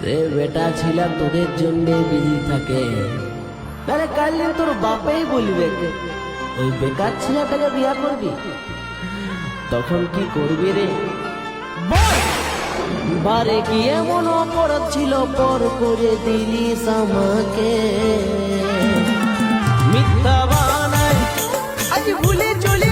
রে বেটা ছিলা তোদের জন্য বিজি থাকে, তাহলে কাল তোর বাপেই বলবে ওই বেকার ছেলেটাকে বিয়া করবি, তখন কি করবি রে? বারে কি এমন অপরাধ ছিল পর করে দিলিস আমাকে? মিথ্যা বানাই আজ ভুলে চলে